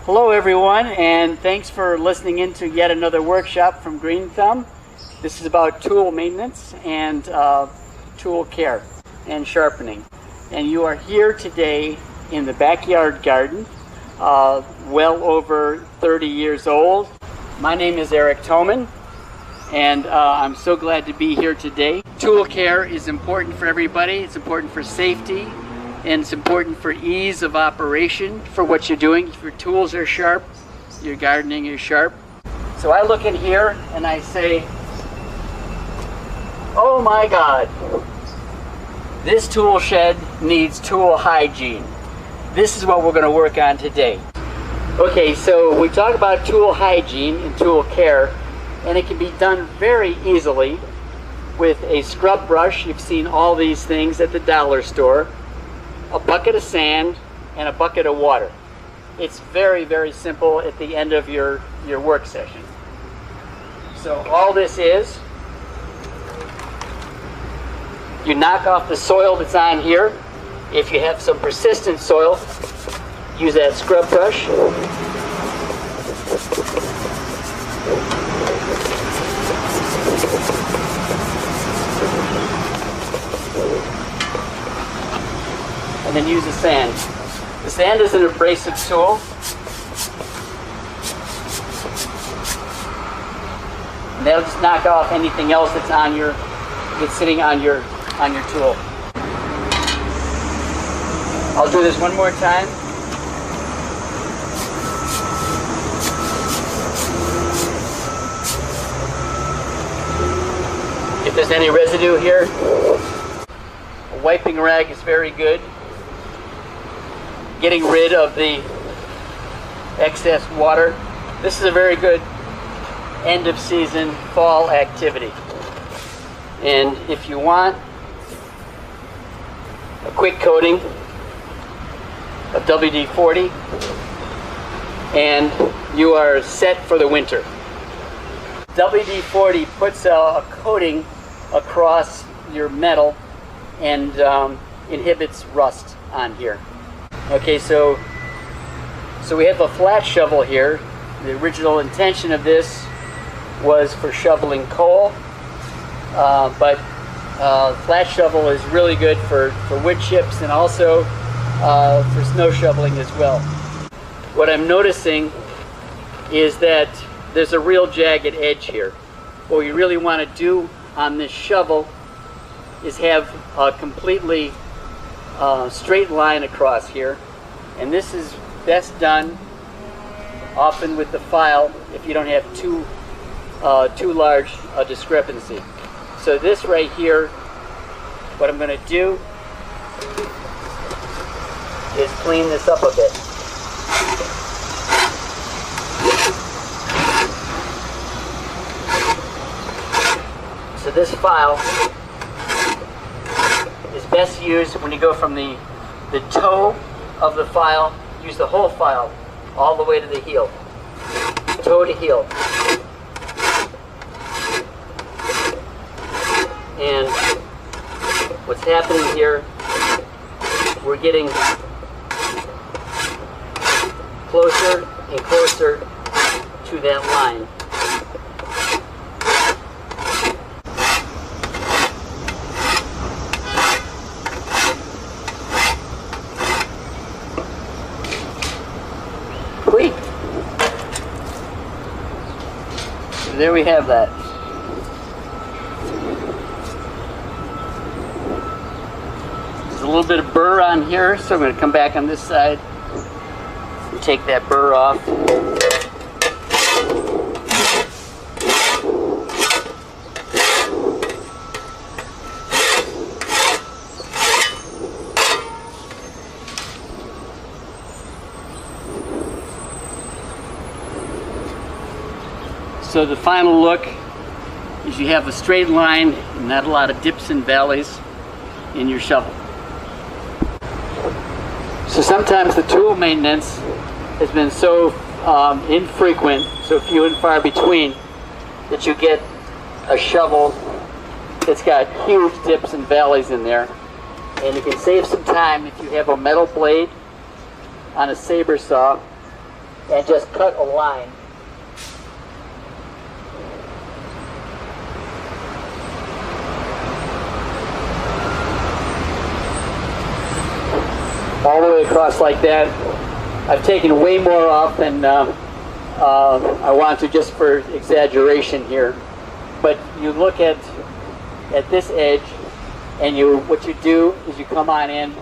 Hello everyone, and thanks for listening in to yet another workshop from GreenThumb. This is about tool maintenance and tool care and sharpening. And you are here today in the backyard garden, well over 30 years old. My name is Thomann, and I'm so glad to be here today. Tool care is important for everybody. It's important for safety, and it's important for ease of operation for what you're doing. If your tools are sharp, your gardening is sharp. So I look in here and I say, oh my God, this tool shed needs tool hygiene. This is what we're going to work on today. Okay, so we talk about tool hygiene and tool care, and it can be done very easily with a scrub brush. You've seen all these things at the dollar store. A bucket of sand and a bucket of water. It's very, very simple at the end of your work session. So all this is, you knock off the soil that's on here. If you have some persistent soil, use that scrub brush. And then use the sand. The sand is an abrasive tool. And that'll just knock off anything else that's sitting on your tool. I'll do this one more time. If there's any residue here, a wiping rag is very good. Getting rid of the excess water. This is a very good end of season fall activity. And if you want a quick coating of WD-40, and you are set for the winter. WD-40 puts a coating across your metal and inhibits rust on here. Okay, so we have a flat shovel here. The original intention of this was for shoveling coal, but flat shovel is really good for wood chips and also for snow shoveling as well. What I'm noticing is that there's a real jagged edge here. What we really want to do on this shovel is have a completely straight line across here, and this is best done often with the file if you don't have too large a discrepancy. So this right here, what I'm going to do is clean this up a bit. So this file is best used when you go from the toe of the file, use the whole file all the way to the heel, toe to heel. And what's happening here, we're getting closer and closer to that line. There we have that. There's a little bit of burr on here, so I'm going to come back on this side and take that burr off. So the final look is you have a straight line and not a lot of dips and valleys in your shovel. So sometimes the tool maintenance has been so infrequent, so few and far between, that you get a shovel that's got huge dips and valleys in there. And you can save some time if you have a metal blade on a saber saw and just cut a line. All the way across like that. I've taken way more off than I want to, just for exaggeration here. But you look at this edge, and what you do is you come on in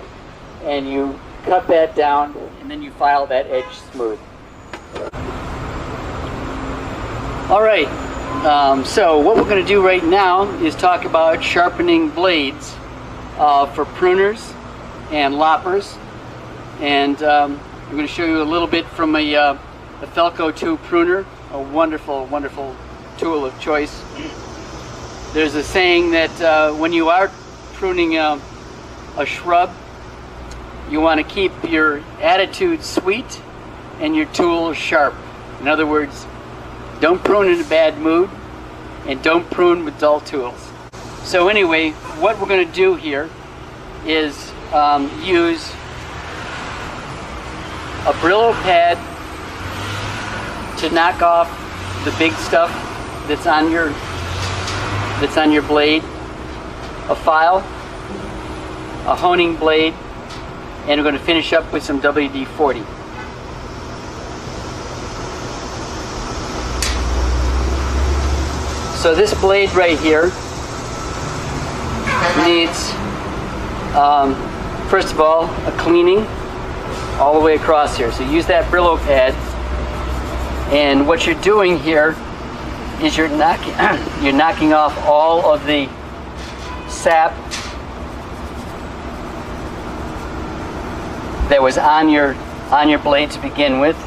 and you cut that down, and then you file that edge smooth. All right, so what we're going to do right now is talk about sharpening blades for pruners and loppers. And I'm going to show you a little bit from a Felco 2 pruner, a wonderful, wonderful tool of choice. There's a saying that when you are pruning a shrub, you want to keep your attitude sweet and your tool sharp. In other words, don't prune in a bad mood and don't prune with dull tools. So anyway, what we're going to do here is use a Brillo pad to knock off the big stuff that's on your blade, a file, a honing blade, and we're going to finish up with some WD-40. So this blade right here needs, first of all, a cleaning all the way across here. So use that Brillo pad, and what you're doing here is you're knocking off all of the sap that was on your blade to begin with.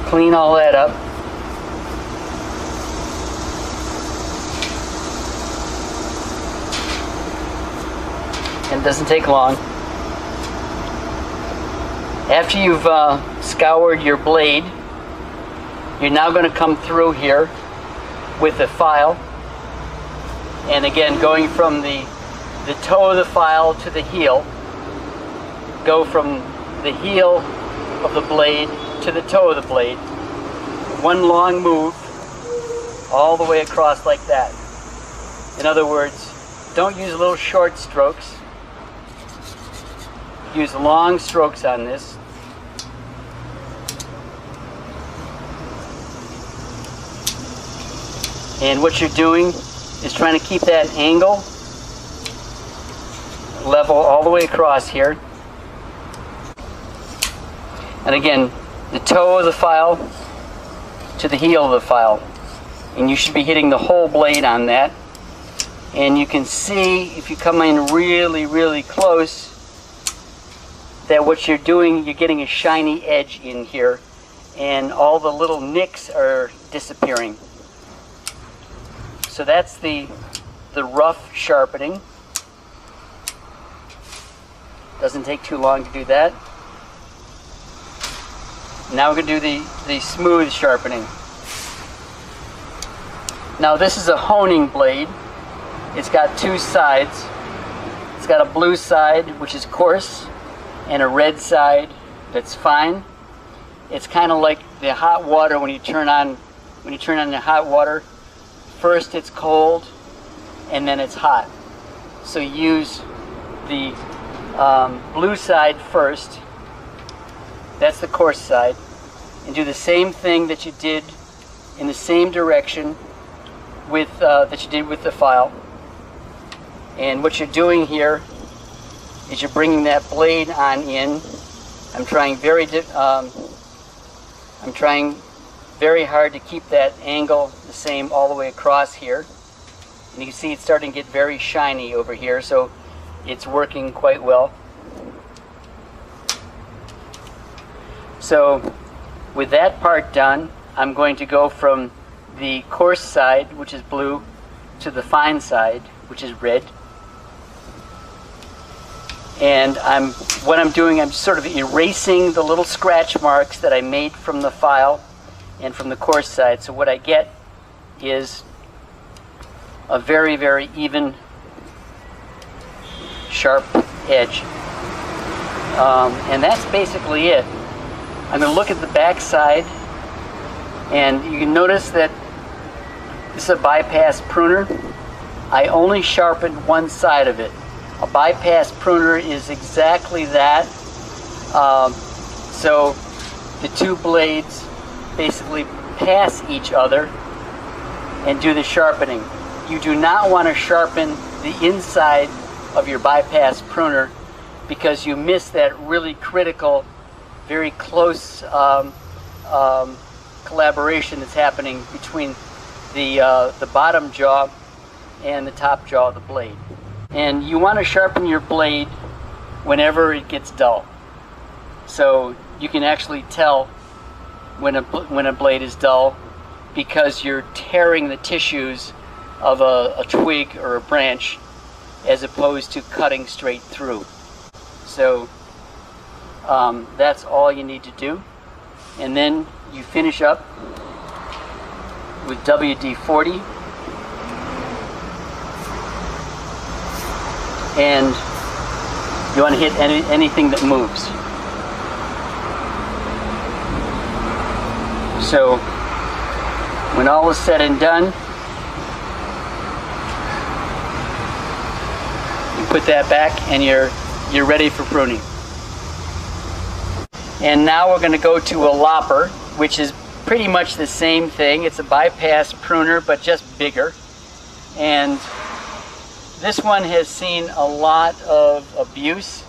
Clean all that up. And it doesn't take long. After you've scoured your blade, you're now going to come through here with the file, and again, going from the toe of the file to the heel. Go from the heel of the blade to the toe of the blade. One long move all the way across like that. In other words, don't use little short strokes. Use long strokes on this. And what you're doing is trying to keep that angle level all the way across here. And again, the toe of the file to the heel of the file. And you should be hitting the whole blade on that. And you can see, if you come in really, really close, that what you're doing, you're getting a shiny edge in here, and all the little nicks are disappearing. So that's the rough sharpening. Doesn't take too long to do that. Now we're going to do the smooth sharpening. Now this is a honing blade. It's got two sides. It's got a blue side, which is coarse, and a red side that's fine. It's kind of like the hot water when you turn on the hot water. First it's cold and then it's hot. So use the blue side first. That's the coarse side. And do the same thing that you did in the same direction with that you did with the file. And what you're doing here is you're bringing that blade on in. I'm trying very hard to keep that angle the same all the way across here. And you can see it's starting to get very shiny over here, so it's working quite well. So with that part done, I'm going to go from the coarse side, which is blue, to the fine side, which is red. And what I'm doing, I'm sort of erasing the little scratch marks that I made from the file and from the coarse side. So what I get is a very, very even, sharp edge. And that's basically it. I'm going to look at the back side, and you can notice that this is a bypass pruner. I only sharpened one side of it. A bypass pruner is exactly that. So the two blades basically pass each other and do the sharpening. You do not want to sharpen the inside of your bypass pruner because you miss that really critical, very close collaboration that's happening between the bottom jaw and the top jaw of the blade. And you want to sharpen your blade whenever it gets dull. So you can actually tell when a blade is dull because you're tearing the tissues of a twig or a branch as opposed to cutting straight through. So that's all you need to do. And then you finish up with WD-40. And you want to hit anything that moves. So when all is said and done, you put that back and you're ready for pruning. And now we're going to go to a Lopper, which is pretty much the same thing. It's a bypass pruner, but just bigger. And this one has seen a lot of abuse.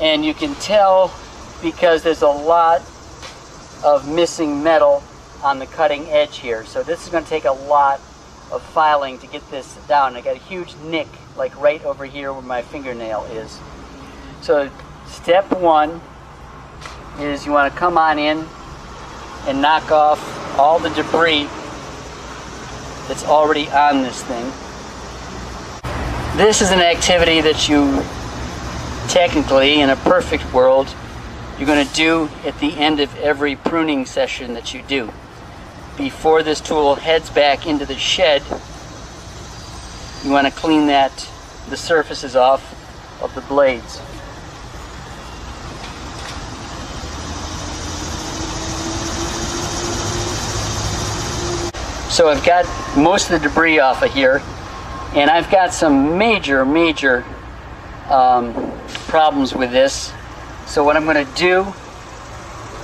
And you can tell because there's a lot of missing metal on the cutting edge here. So this is going to take a lot of filing to get this down. I got a huge nick like right over here where my fingernail is. So step one is you want to come on in and knock off all the debris that's already on this thing. This is an activity that you technically, in a perfect world, you're going to do at the end of every pruning session that you do. Before this tool heads back into the shed, you want to clean the surfaces off of the blades. So I've got most of the debris off of here, and I've got some major problems with this. So what I'm going to do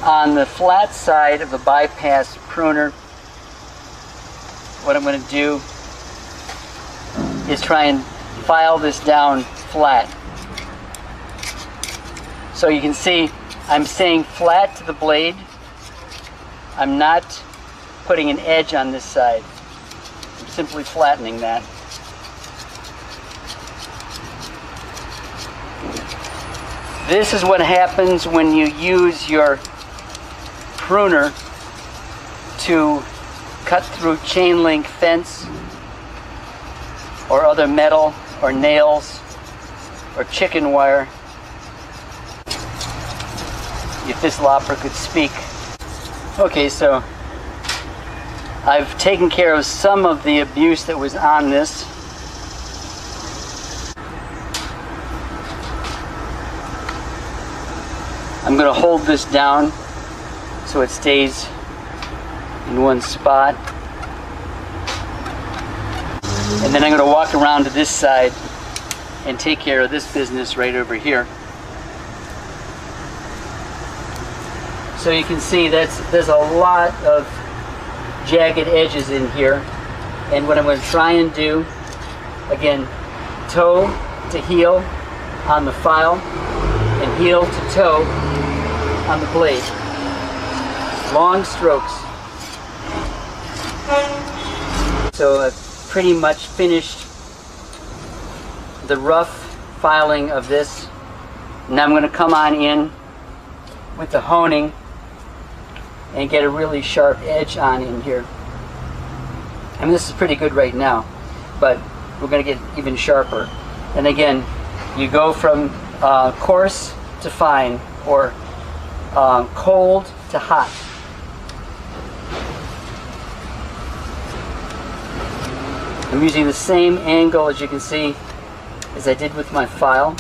on the flat side of the bypass pruner, what I'm going to do is try and file this down flat. So you can see I'm staying flat to the blade. I'm not putting an edge on this side. I'm simply flattening that. This is what happens when you use your pruner to cut through chain link fence or other metal or nails or chicken wire. If this Lopper could speak. Okay, so I've taken care of some of the abuse that was on this. I'm going to hold this down so it stays in one spot. And then I'm going to walk around to this side and take care of this business right over here. So you can see there's a lot of jagged edges in here. And what I'm going to try and do, again, toe to heel on the file and heel to toe on the blade. Long strokes. So I've pretty much finished the rough filing of this. Now I'm going to come on in with the honing and get a really sharp edge on in here. I mean, this is pretty good right now, but we're going to get even sharper. And again, you go from coarse to fine, or cold to hot. I'm using the same angle, as you can see, as I did with my file.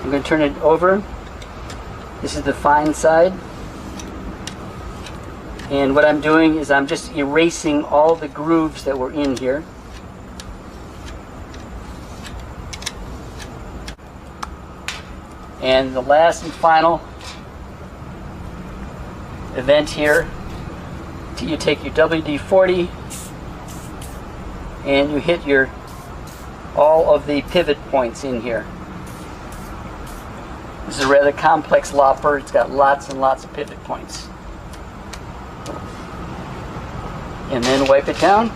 I'm going to turn it over. This is the fine side. And what I'm doing is I'm just erasing all the grooves that were in here. And the last and final event here, you take your WD-40 and you hit all of the pivot points in here. This is a rather complex lopper. It's got lots and lots of pivot points. And then wipe it down.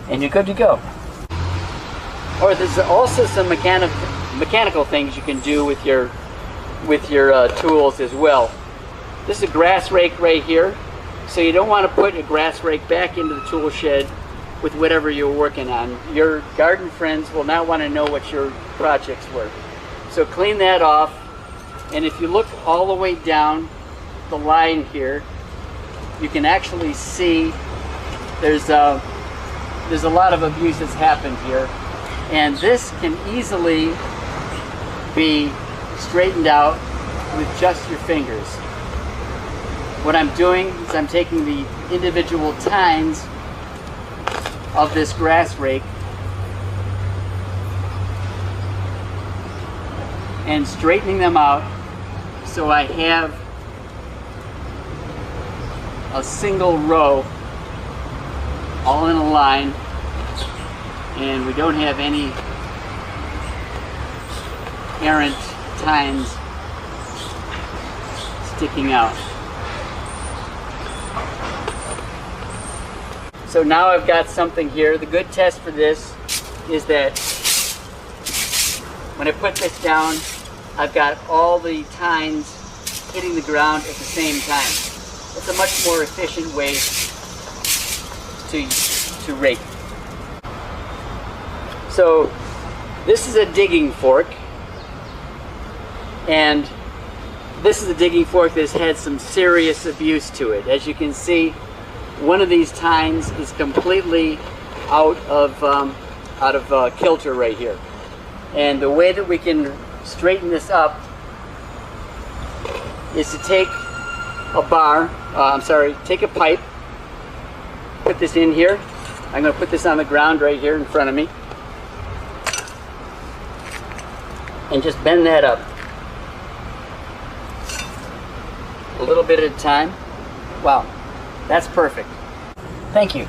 And you're good to go. Or there's also some mechanical things you can do with your tools as well. This is a grass rake right here, so you don't want to put a grass rake back into the tool shed with whatever you're working on. Your garden friends will not want to know what your projects were. So clean that off, and if you look all the way down the line here, you can actually see there's a lot of abuse that's happened here, and this can easily be straightened out with just your fingers. What I'm doing is I'm taking the individual tines of this grass rake and straightening them out so I have a single row all in a line, and we don't have any errant tines sticking out. So now I've got something here. The good test for this is that when I put this down, I've got all the tines hitting the ground at the same time. It's a much more efficient way to rake. So this is a digging fork, and this is a digging fork that's had some serious abuse to it. As you can see, one of these tines is completely out of kilter right here. And the way that we can straighten this up is to take take a pipe, put this in here. I'm going to put this on the ground right here in front of me, and just bend that up a little bit at a time. Wow, that's perfect. Thank you.